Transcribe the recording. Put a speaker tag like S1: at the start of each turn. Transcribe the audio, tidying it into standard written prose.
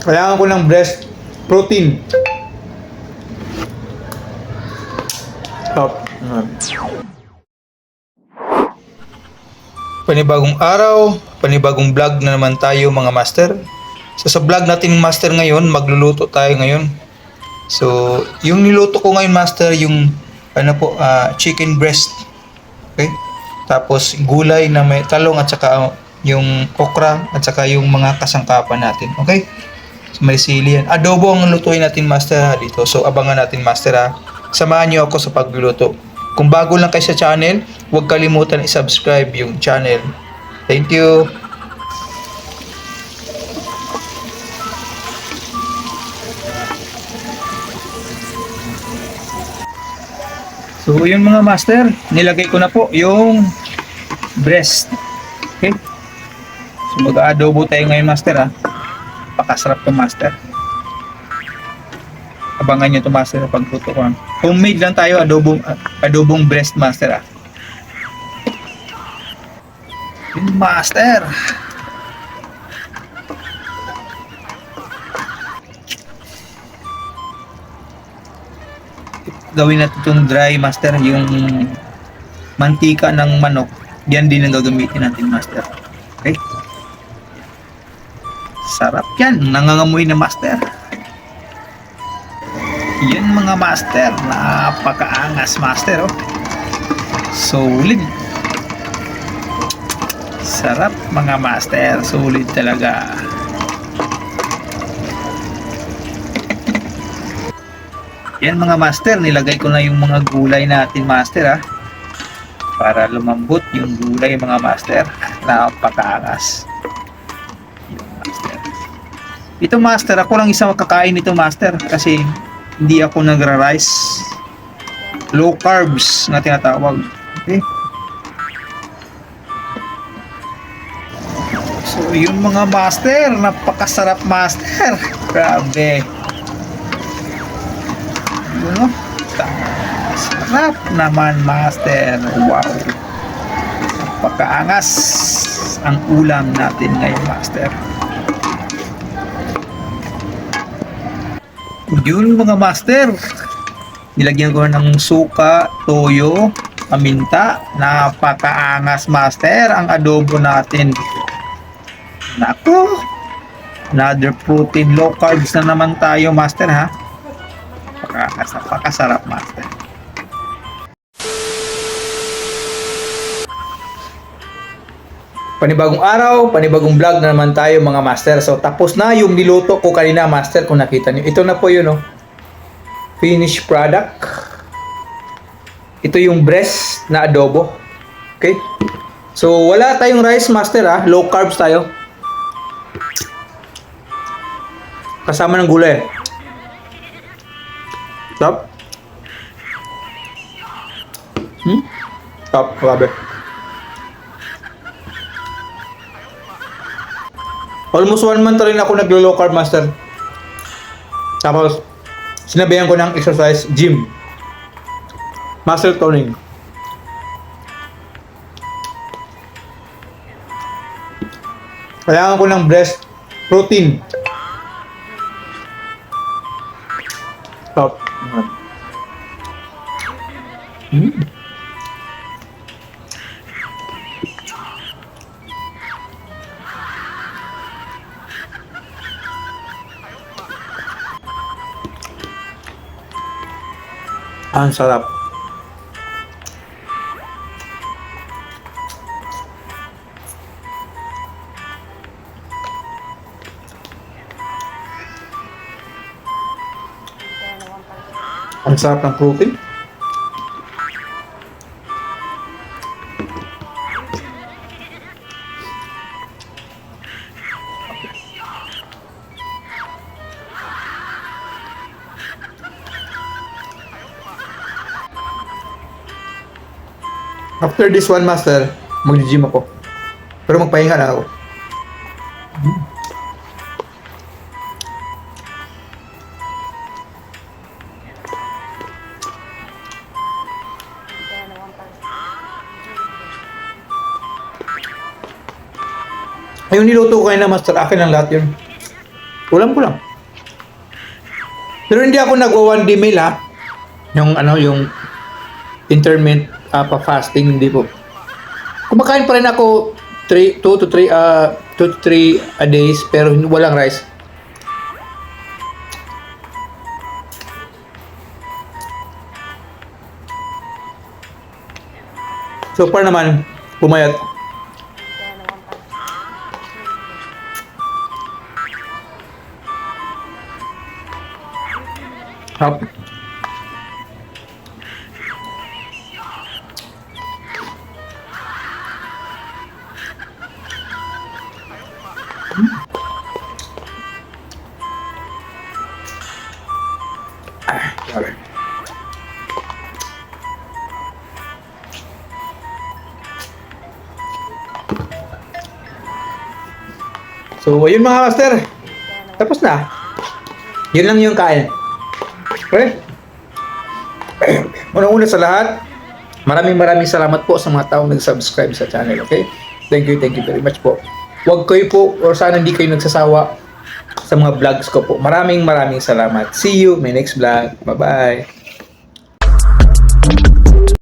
S1: Kailangan ko ng breast protein. Stop. Panibagong araw, panibagong vlog na naman tayo mga master. So sa vlog natin master ngayon, magluluto tayo ngayon. So yung niluto ko ngayon master, yung chicken breast. Okay? Tapos gulay na may talong at saka yung okra at saka yung mga kasangkapan natin. Okay? So, may sili yan. Adobo ang lutuin natin master dito. So abangan natin master ha. Samahan niyo ako sa pagluluto. Kung bago lang kayo sa channel, huwag kalimutan i-subscribe yung channel. Thank you. So yun mga master, nilagay ko na po yung breast. Okay? So mag-adobo tayo ngayon master ha. Pakasarap to master. Abangan nyo to master sa pagluto ko. Homemade lang tayo, adobong breast master ah. Master. Gawin natin itong dry master, yung mantika ng manok. Yan din ang gagamitin natin master. Okay? Sarap yan, nangangamoy na master. Yan mga master, napakaangas master oh. Solid. Sarap mga master, solid talaga. Yan mga master, nilagay ko na yung mga gulay natin master para lumambot yung gulay mga master. Napakaangas. Ito master, ako lang isang makakain nito master kasi hindi ako nagra-rice. Low carbs na tinatawag. Okay? So yun mga master, napakasarap master. Grabe. Yun, sarap naman master. Wow. Napakaangas ang ulam natin ngayon master. Yun mga master, nilagyan ko ng suka, toyo, paminta. Napakaangas master ang adobo natin. Nako, another protein, low carbs na naman tayo master ha. Napakasarap master. Panibagong araw, panibagong vlog na naman tayo mga master. So tapos na yung niluto ko kanina master, kung nakita niyo. Ito na po yun oh. Finished product. Ito yung breast na adobo. Okay? So wala tayong rice master ha, low carbs tayo. Kasama ng gulay. Stop. Stop, grabe. Almost 1 month rin ako naglo-low carb master. Tapos, sinabihan ko ng exercise, gym. Muscle toning. Kailangan ko ng breast protein. Stop. Ang sarap. Ang sarap ng protein. After this one master, mag-gym ako. Pero magpahinga na ako. Ayun, niluto ko kayo na master. Akin lang lahat yun.
S2: Ulam ko lang. Pero hindi ako nagwa 1 day meal ha. Yung intermittent pa-fasting, hindi po. Kumakain pa rin ako 2 to 3 a days pero walang rice. So far naman, pumayat. Hap. Grabe. So, ayun mga master. Tapos na. Yun lang yung kain. Okay? Unang-una sa lahat, maraming salamat po sa mga taong nag-subscribe sa channel. Okay? Thank you very much po. Huwag kayo po, or sana hindi kayo nagsasawa sa mga vlogs ko po. Maraming salamat. See you my next vlog. Bye-bye.